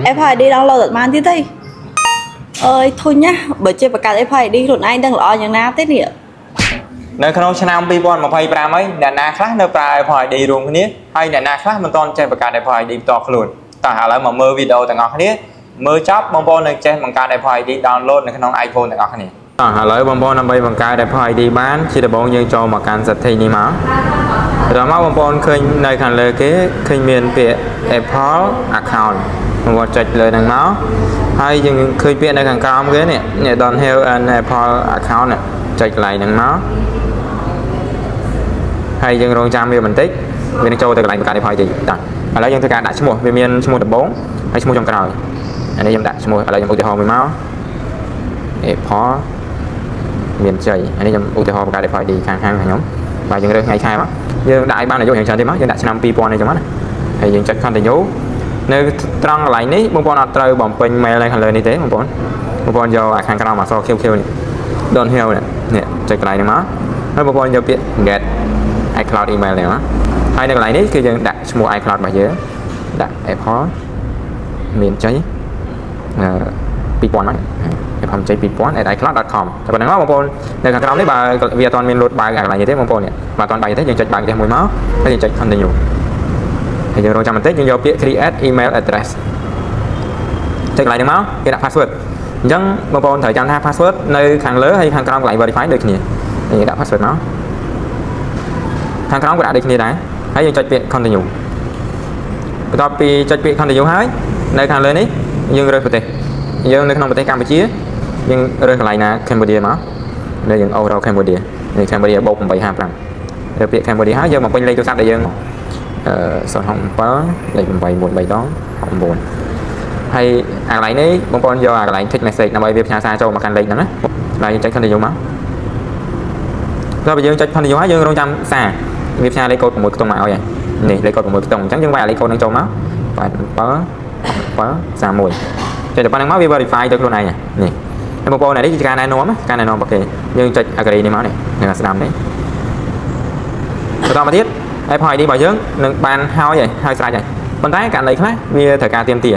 em phải đi download được mang tí đây ơi thôi nhá bởi chơi bạc em phải đi luôn anh đang loอย่างnào thế nhỉ នៅក្នុងឆ្នាំ2025 ហើយអ្នកណាខ្លះនៅប្រើ Apple ID រួមគ្នាហើយអ្នកណាខ្លះមិនទាន់ចេះបង្កើត Apple ID ផ្ទាល់ខ្លួនតោះឥឡូវមកមើលវីដេអូទាំងអស់គ្នាមើលចប់បងប្អូននឹងចេះបង្កើត Apple ID download នៅក្នុង iPhone ទាំងអស់គ្នាតោះឥឡូវបងប្អូនដើម្បីបង្កើត Apple ID បានជាដំបូងយើងចូលមកកាន់សិទ្ធិនេះមកដល់មកបងប្អូនឃើញនៅខាងលើគេឃើញមានពាក្យ Apple account បងប្អូនចុចលើហ្នឹងមកហើយយើងឃើញពាក្យនៅខាងក្រោមគេនេះ Don't have an Apple account ចុចកន្លែងហ្នឹងមកហើយយើងរងចាំវាបន្តិចវានឹងចូលទៅកន្លែងបង្កើត Apple ID តាឥឡូវយើងធ្វើការដាក់ឈ្មោះវាមានឈ្មោះដំបូងហើយឈ្មោះចុងក្រោយអានេះខ្ញុំដាក់ឈ្មោះឥឡូវខ្ញុំឧទាហរណ៍មួយមក Apple មានជ័យអានេះខ្ញុំឧទាហរណ៍បង្កើត Apple ID ខាងខ្ញុំបាទយើងរើសថ្ងៃខែមកយើងដាក់ឲ្យបានអាយុយ៉ាងច្រើនទេមកយើងដាក់ឆ្នាំ2000នេះចឹងណាហើយយើងចុច continue នៅត្រង់កន្លែងនេះបងប្អូនអត់ត្រូវបំពេញ mail នៅខាងលើនេះទេបងប្អូនយកខាងក្រោមអក្សរ QQ នេះ Don't have នេះចុចកន្លែងនេះមកហើយបងប្អូនយកពាក្យ get iCloud email នេះមកហើយនៅកន្លែងនេះគឺយើងដាក់ឈ្មោះ iCloud របស់យើងដាក់ Apple មានចុច2000មក Apple ចុច2000 @icloud.com តែប៉ុណ្ណឹងមកបងប្អូននៅខាងក្រោមនេះបើវាអត់ទាន់មានលោតបើកកន្លែងនេះទេបងប្អូននេះបើអត់ទាន់បើកទេយើងចុចបើកផ្ទះមួយមកហើយយើងចុច continue ហើយយើងរងចាំបន្តិចយើងយកពាក្យ create email address ចុចកន្លែងនេះមកគេដាក់ password អញ្ចឹងបងប្អូនត្រូវចាំថា password នៅខាងលើហើយខាងក្រោមកន្លែង verify ដូចគ្នាយើងដាក់ password មកខាងក្រោមក៏ដាក់ដូចគ្នាដែរហើយយើងចុចពាក្យ continue បន្ទាប់ពីចុចពាក្យ continue ហើយនៅខាងលើនេះយើងរើសប្រទេសយើងនៅក្នុងប្រទេសកម្ពុជាយើងរើសកន្លែងណា Cambodia មកនៅយើងអូរ Cambodia នេះ Cambodia +855រើសពាក្យ Cambodia ហើយយើងមកពេញលេខទូរស័ព្ទដែលយើង067លេខ813ដង69ហើយអាកន្លែងនេះបងប្អូនយកអាកន្លែង text message ដើម្បីវាផ្ញើសារចូលមកកាន់លេខហ្នឹងណាហើយយើងចុច continue មកដល់ពេលយើងចុច continue ហើយយើងរងចាំសារវាផ្ញើលេខកូដ6ខ្ទង់មកឲ្យហើយនេះលេខកូដ6ខ្ទង់អញ្ចឹងយើងវាយលេខកូដហ្នឹងចូលមក8731ចុចទៅប៉ុណ្្នឹងមកវា verify ទៅខ្លួនឯងនេះហើយបងប្អូននេះជាការណែនាំរបស់គេយើងចុច agree នេះមកនេះនឹងស្ដាប់នេះបន្តមកទៀត Apple ID របស់យើងនឹងបានហើយស្រេចហើយប៉ុន្តែករណីខ្លះវាត្រូវការទាមទារ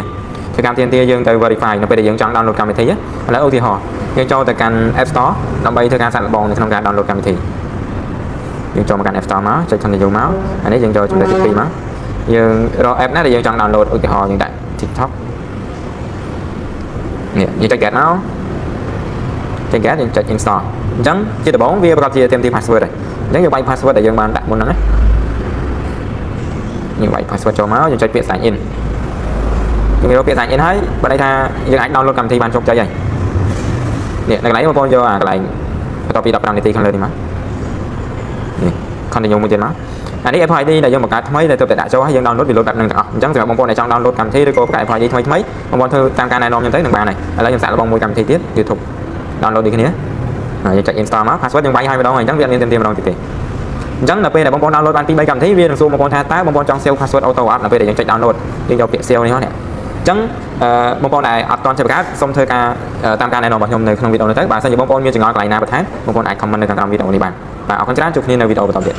យើងទៅ verify នៅពេលដែលយើងចង់ download កម្មវិធីឥឡូវឧទាហរណ៍យើងចូលទៅកាន់ App Store ដើម្បីធ្វើការសាកល្បងនៅក្នុងការ download កម្មវិធីយើងចូលមកកាន់ App Store មកចុច continue មកអានេះយើងចូលចំណុចទី2មកយើងរក app ណាដែលយើងចង់ download ឧទាហរណ៍យើងដាក់ TikTok នេះយើងចុច get មកចុច get យើងចុច install អញ្ចឹងជាដំបូងវាប្រកបជាទាមទារ password ហើយអញ្ចឹងយើងបាញ់ password ដែលយើងបានដាក់មុនហ្នឹងណាយើងបាញ់ password ចូលមកយើងចុចពាក្យ sign in យើងយកពាក្យ sign in ហើយបើន័យថាយើងអាច download កម្មវិធីបានជោគជ័យហើយនេះនៅកន្លែងបងប្អូនយកអាកន្លែងបន្ទាប់ពី15នាទីខាងលើនេះមកនេះ continue មួយទៀតមកអានេះ Apple ID ដែលយើងបង្កើតថ្មីដែលទើបតែដាក់ចូលហើយយើង download វាលោតបែបហ្នឹងទាំងអស់អញ្ចឹងសម្រាប់បងប្អូនដែលចង់ download កម្មវិធីឬក៏បង្កើត Apple ID ថ្មីបងប្អូនធ្វើតាមការណែនាំខ្ញុំទៅនឹងបានហើយឥឡូវខ្ញុំសាកល្បងមួយកម្មវិធីទៀត YouTube download ដូចគ្នាហើយយើងចុច install មក password យើងបាញ់ឲ្យម្ដងហើយអញ្ចឹងវាអត់មានទាមទារម្ដងទៀតទេអញ្ចឹងនៅពេលដែលបងប្អូន download បាន2 3កម្មវិធីវានឹងសួរបងប្អូនថាតើបងប្អូនចង់ save password auto អត់នៅពេលដែលយើងចុច download យើងយកពាក្យ save នេះមកនេះអញ្ចឹងបងប្អូនដែលអត់ទាន់ចេះបង្កើតសូមធ្វើការតាមការណែនាំរបស់ខ្ញុំនៅក្នុងវីដេអូនេះទៅបើសិនជាបងប្អូនមានចម្ងល់កន្លែងណាបន្ថែមបងប្អូនអាច comment នៅខាងក្រោមវីដេអូនេះបានបាទអរគុណច្រើនជួបគ្នានៅវីដេអូបន្តទៀត